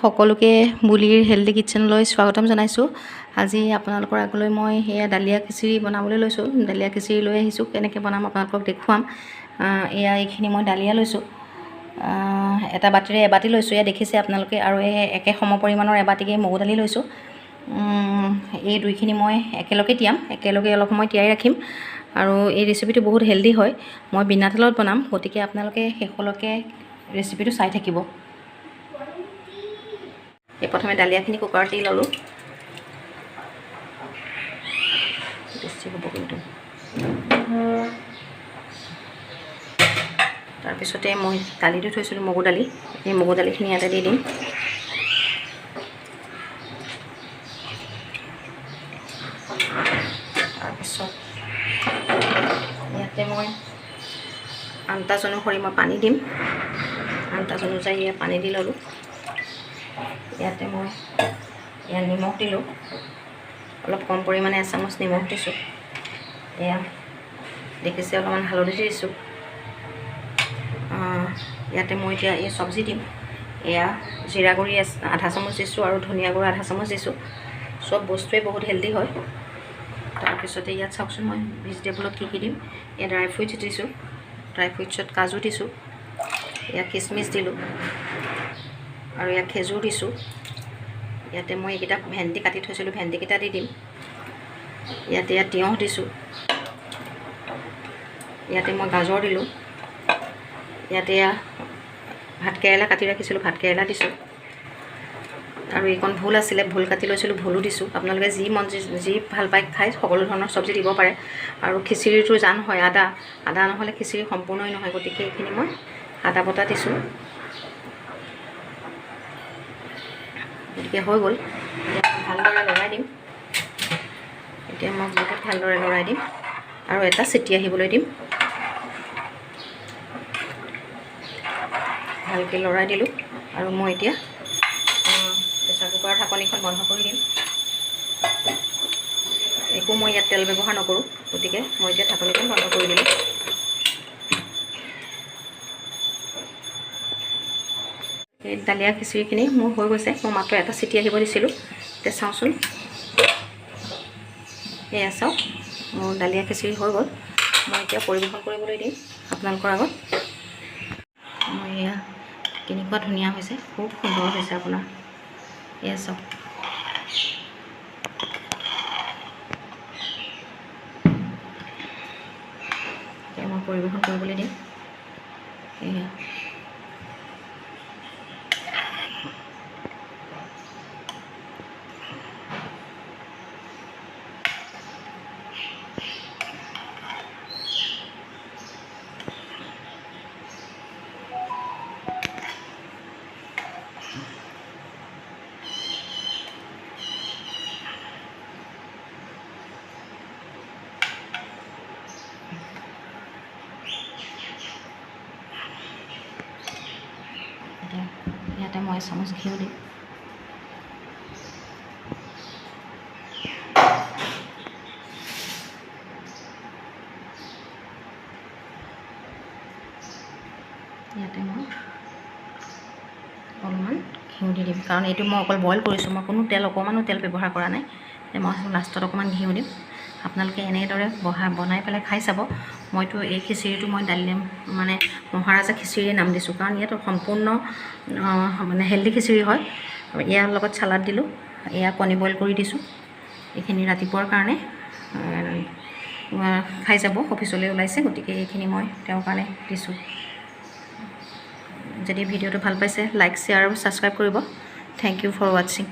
সকলোকে বুলিৰ হেল্ডি কিটচেনলৈ স্বাগতম জনাইছোঁ। আজি আপোনালোকৰ আগলৈ মই এয়া ডালিয়া খিচিৰি বনাবলৈ লৈছোঁ। ডালিয়া খিচিৰি লৈ আহিছোঁ, কেনেকৈ বনাম আপোনালোকক দেখুৱাম। এইখিনি মই ডালিয়া লৈছোঁ, এটা বাতিৰে এবাতি লৈছোঁ, এয়া দেখিছে আপোনালোকে। আৰু এই একে সম পৰিমাণৰ এবাতিকে মগু দালি লৈছোঁ। এই দুইখিনি মই একেলগে তিয়াম, একেলগে অলপ সময় তিয়াই ৰাখিম। আৰু এই ৰেচিপিটো বহুত হেল্ডি হয়। মই বিনা তেলত বনাম, গতিকে আপোনালোকে শেষলৈকে ৰেচিপিটো চাই থাকিব। প্ৰথমে ডালিয়াখিনি কুকাৰত দি ল'লোঁ। বেছি হ'ব কিন্তু। তাৰপিছতে মই দালিটো থৈছিলোঁ, মগু দালি। এই মগু দালিখিনি ইয়াতে দি দিম। তাৰপিছত ইয়াতে মই আন্দাজ অনুসৰি মই পানী দিম। আন্দাজ অনুযায়ী পানী দি ল'লোঁ। ইয়াতে মই নিমখ দিলোঁ, অলপ কম পৰিমাণে এচামুচ নিমখ দিছোঁ। এয়া দেখিছে, অলপমান হালধি দিছোঁ। ইয়াতে মই এতিয়া এই চব্জি দিম। এয়া জিৰা গুড়ি আধা চামুচ দিছোঁ আৰু ধনিয়া গুড়ি আধা চামুচ দিছোঁ। চব বস্তুৱে বহুত হেল্ডি হয়। তাৰপিছতে ইয়াত চাওকচোন, মই ভেজিটেবলত কি দিম। এয়া ড্ৰাই ফ্ৰুইটছ দিছোঁ, ড্ৰাই ফ্ৰুইটছত কাজু দিছোঁ, এয়া কিচমিচ দিলোঁ, আৰু ইয়াত খেজুৰ দিছোঁ। ইয়াতে মই এইকেইটা ভেন্দি কাটি থৈছিলোঁ, ভেন্দিকেইটা দি দিম। ইয়াতে তিয়ঁহ দিছোঁ। ইয়াতে মই গাজৰ দিলোঁ। ইয়াতে ভাতকেৰেলা কাটি ৰাখিছিলোঁ, ভাতকেৰেলা দিছোঁ। আৰু এইকণ ভোল আছিলে, ভোল কাটি লৈছিলোঁ, ভোলো দিছোঁ। আপোনালোকে যি ভাল পায় খাই সকলো ধৰণৰ চব্জি দিব পাৰে। আৰু খিচিৰিটো জান হয়, আদা নহ'লে খিচিৰি সম্পূৰ্ণই নহয়, গতিকে এইখিনি মই আদা বটা দিছোঁ। গতিকে হৈ গ'ল। এতিয়া ভালদৰে লৰাই দিম। এতিয়া মই বহুত ভালদৰে লৰাই দিম আৰু এটা চিটি আহিবলৈ দিম। ভালকৈ লৰাই দিলোঁ। আৰু মই এতিয়া প্ৰেছাৰ কুকাৰৰ ঢাকনিখন বন্ধ কৰি দিম। একো মই ইয়াত তেল ব্যৱহাৰ নকৰোঁ, গতিকে মই এতিয়া ঢাকনিখন বন্ধ কৰি দিলোঁ। এই ডালিয়া খিচিৰিখিনি মোৰ হৈ গৈছে। মই মাত্ৰ এটা চিটি আহিব দিছিলোঁ। এতিয়া চাওঁচোন, এয়া চাওক, মোৰ ডালিয়া খিচিৰি হৈ গ'ল। মই এতিয়া পৰিৱেশন কৰিবলৈ দিম আপোনালোকৰ আগত। মই এয়া কেনেকুৱা ধুনীয়া হৈছে, খুব সুন্দৰ হৈছে আপোনাৰ। এয়া চাওক, এতিয়া মই পৰিৱেশন কৰিবলৈ দিম। এয়া ইয়াতে মই এচামুচ ঘিউ দিম। ইয়াতে মই অলপমান ঘিউ দি দিম, কাৰণ এইটো মই অকল বইল কৰিছোঁ, মই কোনো অকণমানো তেল ব্যৱহাৰ কৰা নাই। মই লাষ্টত অকণমান ঘিউ দিম। আপোনালোকে এনেদৰে বনাই পেলাই খাই চাব। মইতো এই খিচিৰিটো মই মানে মহাৰাজা খিচিৰিয়ে নাম দিছোঁ, কাৰণ ইয়াত সম্পূৰ্ণ মানে হেল্ডি খিচিৰি হয়। ইয়াৰ লগত চালাড দিলোঁ, এয়া কণী বইল কৰি দিছোঁ। এইখিনি ৰাতিপুৱাৰ কাৰণে খাই যাব, অফিচলৈ ওলাইছে, গতিকে এইখিনি মই তেওঁৰ কাৰণে দিছোঁ। যদি ভিডিঅ'টো ভাল পাইছে, লাইক, শ্বেয়াৰ আৰু ছাবস্ক্ৰাইব কৰিব। Thank you for ৱাটছিং।